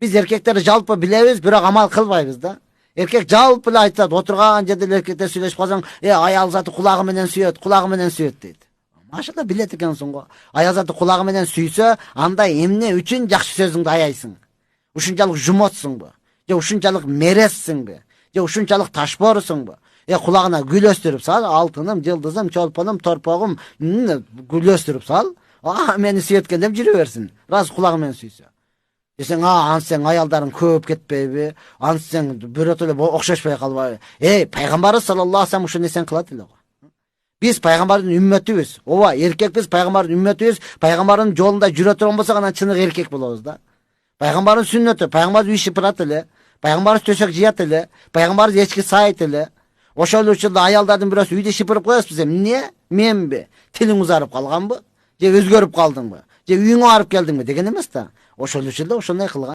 Biz erkekleri жалпы билебиz, бирок амал кылбайбыз да. Эркек жалпы эле айтат, отурган жерде эркектер сүйлөшүп калсаң, аял заты кулагы менен сүйөт дейт. Машалла билет экенсиң го. Аял заты кулагы менен сүйсө, анда эмне үчүн жакшы сөзүңдү аяйсың? Ушунчалык жумотсуңбу? Же ушунчалык мерессиңби? Же ушунчалык ташборусуңбу? Кулагына гүл өстүрүп сал, алтыным, жылдызым, чолпонум, торпогум, гүл өстүрүп сал. Мени сүйөткөн деп жүрө берсин. Раз кулагы менен сүйсө. Десең, ансең аялдарың көп кетпейби? Ансең бирөтө эле окшошпой калбайбы? Пайгамбарыбыз саллаллаху алейхи вассалам ушул нерсени кылат эле го. Биз пайгамбардын үммөтүбүз. Ооба, эркекпиз, пайгамбардын үммөтүбүз. Пайгамбардын жолунда жүрө турган болсок, анан чыныгы эркек болобуз да. Пайгамбардын сүннөтү, пайгамбарыбыз үй шыпырат эле, пайгамбарыбыз төсөк жыят эле, пайгамбарыбыз эчки сайыт эле. Ошол учурда аялдардын бирөөсү үйдө шыпырып коесуз, эмне? Менби? Тилиң узарып калганбы? Же өзгөрүп калдыңбы? Же үйүңө барып келдиңби деген эмес да. Ошол учурда ошондой кылган.